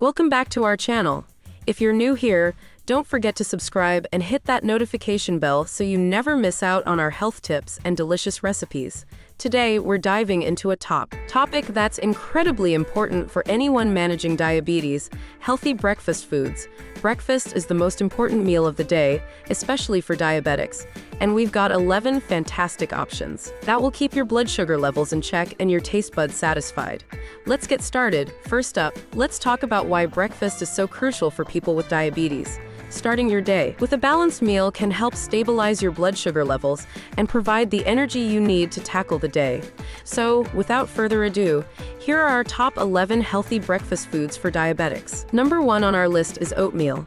Welcome back to our channel. If you're new here, don't forget to subscribe and hit that notification bell so you never miss out on our health tips and delicious recipes. Today, we're diving into a topic that's incredibly important for anyone managing diabetes: healthy breakfast foods. Breakfast is the most important meal of the day, especially for diabetics, and we've got 11 fantastic options that will keep your blood sugar levels in check and your taste buds satisfied. Let's get started. First up, let's talk about why breakfast is so crucial for people with diabetes. Starting your day with a balanced meal can help stabilize your blood sugar levels and provide the energy you need to tackle the day. So, without further ado, here are our top 11 healthy breakfast foods for diabetics. Number 1 on our list is oatmeal.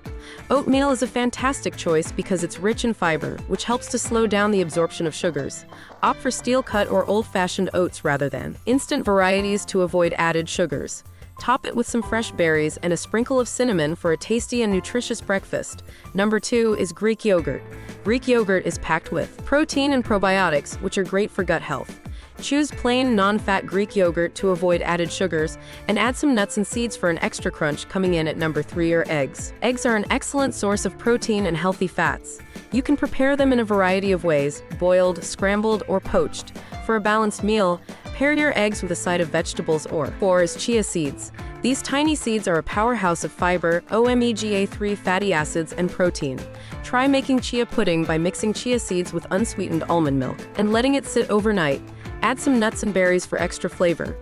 Oatmeal is a fantastic choice because it's rich in fiber, which helps to slow down the absorption of sugars. Opt for steel-cut or old-fashioned oats rather than instant varieties to avoid added sugars. Top it with some fresh berries and a sprinkle of cinnamon for a tasty and nutritious breakfast. Number 2 is Greek yogurt. Greek yogurt is packed with protein and probiotics, which are great for gut health. Choose plain, non-fat Greek yogurt to avoid added sugars, and add some nuts and seeds for an extra crunch. Coming in at number 3 are eggs. Eggs are an excellent source of protein and healthy fats. You can prepare them in a variety of ways: boiled, scrambled, or poached. For a balanced meal, pair your eggs with a side of vegetables or 4 is chia seeds. These tiny seeds are a powerhouse of fiber, omega-3 fatty acids, and protein. Try making chia pudding by mixing chia seeds with unsweetened almond milk and letting it sit overnight. Add some nuts and berries for extra flavor.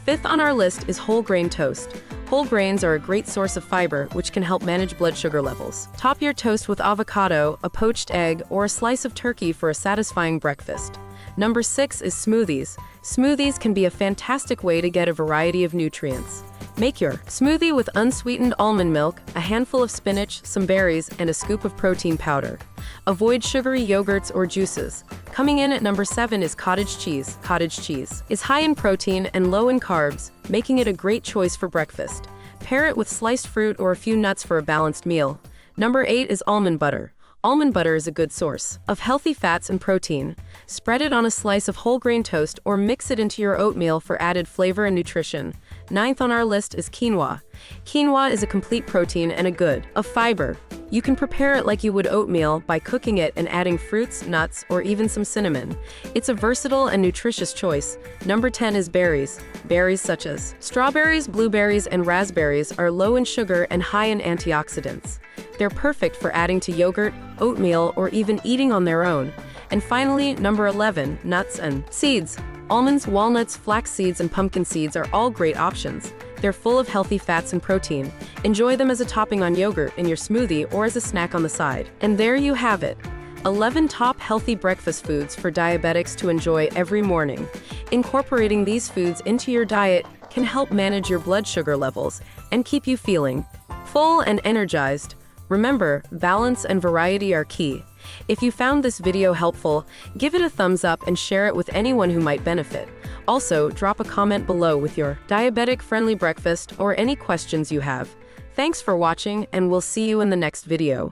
5th on our list is whole grain toast. Whole grains are a great source of fiber, which can help manage blood sugar levels. Top your toast with avocado, a poached egg, or a slice of turkey for a satisfying breakfast. Number 6 is smoothies. Smoothies can be a fantastic way to get a variety of nutrients. Make your smoothie with unsweetened almond milk, a handful of spinach, some berries, and a scoop of protein powder. Avoid sugary yogurts or juices. Coming in at number 7 is cottage cheese. Cottage cheese is high in protein and low in carbs, making it a great choice for breakfast. Pair it with sliced fruit or a few nuts for a balanced meal. Number 8 is almond butter. Almond butter is a good source of healthy fats and protein. Spread it on a slice of whole grain toast or mix it into your oatmeal for added flavor and nutrition. 9th on our list is quinoa. Quinoa is a complete protein and a good of fiber. You can prepare it like you would oatmeal by cooking it and adding fruits, nuts, or even some cinnamon. It's a versatile and nutritious choice. Number 10 is berries. Berries such as strawberries, blueberries, and raspberries are low in sugar and high in antioxidants. They're perfect for adding to yogurt, oatmeal, or even eating on their own. And finally, number 11, nuts and seeds. Almonds, walnuts, flax seeds, and pumpkin seeds are all great options. They're full of healthy fats and protein. Enjoy them as a topping on yogurt, in your smoothie, or as a snack on the side. And there you have it. 11 top healthy breakfast foods for diabetics to enjoy every morning. Incorporating these foods into your diet can help manage your blood sugar levels and keep you feeling full and energized. Remember, balance and variety are key. If you found this video helpful, give it a thumbs up and share it with anyone who might benefit. Also, drop a comment below with your diabetic-friendly breakfast or any questions you have. Thanks for watching, and we'll see you in the next video.